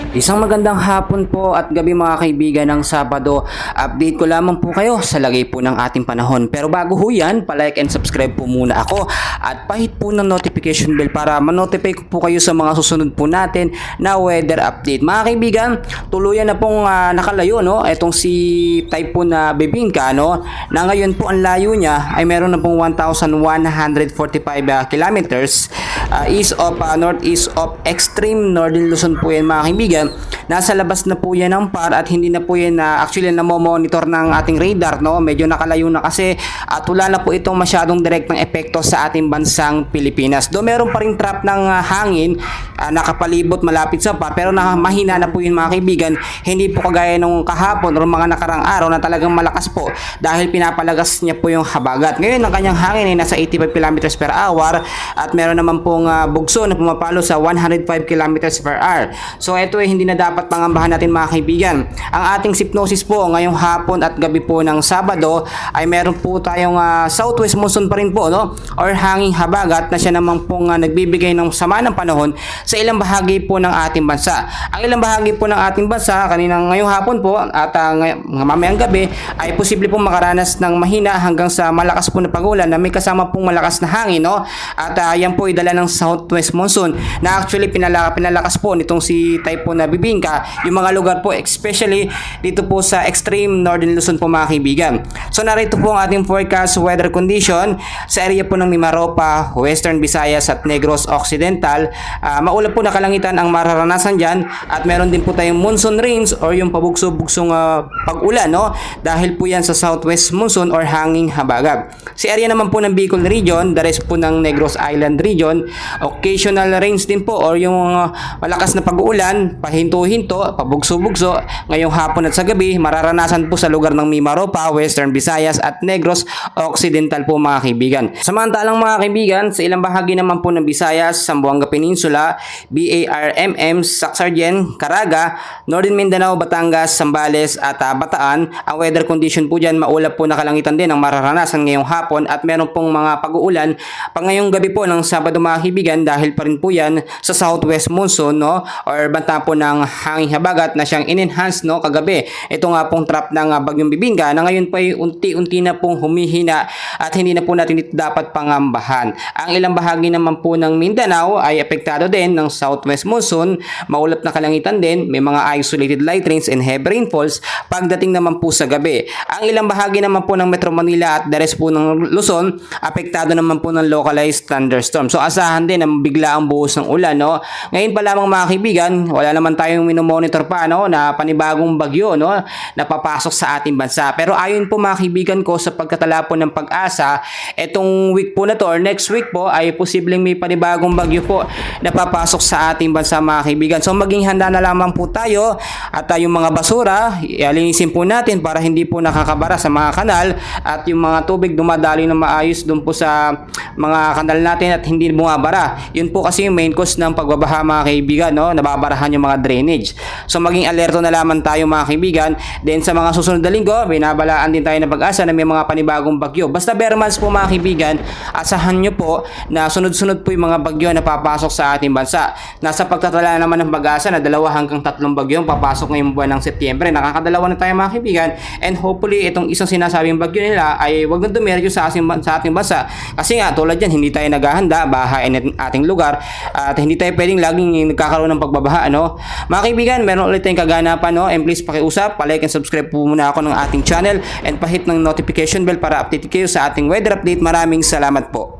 Isang magandang hapon po at gabi mga kaibigan ng Sabado. Update ko lamang po kayo sa lagay po ng ating panahon. Pero bago ho yan, palike and subscribe po muna ako at pahit po ng notification bell para ma-notify ko po kayo sa mga susunod po natin na weather update. Mga kaibigan, tuluyan na pong nakalayo no, itong si typhoon na Bebinca no, na ngayon po ang layo niya ay meron na pong 1,145 kilometers northeast of extreme northern Luzon po yan mga kaibigan. Nasa labas na po yan ng PAR at hindi na po yan actually namomonitor ng ating radar no, medyo nakalayo na kasi at wala na po itong masyadong direktang epekto sa ating bansang Pilipinas. Do meron pa ring trap ng hangin nakapalibot malapit sa PAR pero mahina na po yun mga kaibigan, hindi po kagaya nung kahapon o mga nakarang araw na talagang malakas po dahil pinapalagas niya po yung habagat. Ngayon ang kanyang hangin ay nasa 85 kilometers per hour at meron naman pong bugso na pumapalo sa 105 kilometers per hour. So ito ay hindi na dapat pangambahan natin mga kaibigan. Ang ating sypnosis po ngayong hapon at gabi po ng Sabado ay meron po tayong southwest monsoon pa rin po no, or hanging habagat na siya naman pong nagbibigay ng sama ng panahon sa ilang bahagi po ng ating bansa. Ang ilang bahagi po ng ating bansa kaninang ngayong hapon po at mamayang gabi ay posible pong makaranas ng mahina hanggang sa malakas po na pag-ulan na may kasama pong malakas na hangin no, at yan po ay dala ng southwest monsoon na actually pinalakas po nitong si typhoon na Bebinca yung mga lugar po especially dito po sa extreme northern Luzon po mga kaibigan. So narito po ang ating forecast weather condition sa area po ng Mimaropa, Western Visayas at Negros Occidental. Maulap po na kalangitan ang mararanasan dyan at meron din po tayong monsoon rains or yung pabugso-bugsong pag-ulan no, dahil po yan sa southwest monsoon or hanging habagat. Sa area naman po ng Bicol region, the rest po ng Negros Island region, occasional rains din po or yung malakas na pag-uulan, pahinto-hinto, pabugso-bugso ngayong hapon at sa gabi, mararanasan po sa lugar ng Mimaropa, Western Visayas at Negros Occidental po mga kaibigan. Samantalang mga kaibigan, sa ilang bahagi naman po ng Visayas, Zamboanga Peninsula, BARMM, Sacsayhuaman, Caraga, Northern Mindanao, Batangas, Zambales at Bataan, ang weather condition po dyan, maulap po na kalangitan din ang mararanasan ngayong hapon at meron pong mga pag-uulan pang ngayong gabi po ng Sabado mga kaibigan dahil pa rin po yan sa southwest monsoon no, or banta po ng hanging habagat na siyang in-enhance no kagabi. Ito nga pong trap ng bagyong Bebinca na ngayon pa ay unti-unti na pong humihina at hindi na po natin ito dapat pangambahan. Ang ilang bahagi naman po ng Mindanao ay apektado din ng southwest monsoon, maulap na kalangitan din, may mga isolated light rains and heavy rainfalls pagdating naman po sa gabi. Ang ilang bahagi naman po ng Metro Manila at the rest po ng Luzon, apektado naman po ng localized thunderstorm. So asahan din ang biglaang buhos ng ulan no. Ngayon pa lamang mga kaibigan, wala naman tayong minomonitor pa no na panibagong bagyo no na papasok sa ating bansa. Pero ayon po mga kaibigan ko sa pagkatala po ng Pag-asa, etong week po na to or next week po ay posibleng may panibagong bagyo po na papasok sa ating bansa mga kaibigan. So maging handa na lamang po tayo at yung mga basura, linisin po natin para hindi po nakakabara sa mga kanal at yung mga tubig dumadaloy na maayos doon po sa mga kanal natin at hindi bumabara. Yun po kasi yung main cause ng pagbabaha mga kaibigan no, nababarahan yung mga drainage. So maging alerto na lamang tayo mga kaibigan. Then sa mga susunod na linggo, binabalaan din tayo ng Pag-asa na may mga panibagong bagyo. Basta bare months po mga kaibigan, asahan nyo po na sunod-sunod po yung mga bagyo na papasok sa ating bansa. Nasa pagtatala naman ng Pag-asa na 2 hanggang 3 bagyo papasok ngayong buwan ng Setyembre. Nakakadalawa na tayo mga kaibigan and hopefully itong isang sinasabing bagyo nila ay wag na dumiretso sa ating bansa. Kasi nga tulad yan, hindi tayo naghahanda, bahain ng ating lugar at hindi tayo pwedeng laging nagkakaroon ng pagbabaha no. Mga kaibigan, meron ulit tayong kaganapan no, and please pakiusap, palike and subscribe po muna ako ng ating channel and pahit ng notification bell para update kayo sa ating weather update. Maraming salamat po.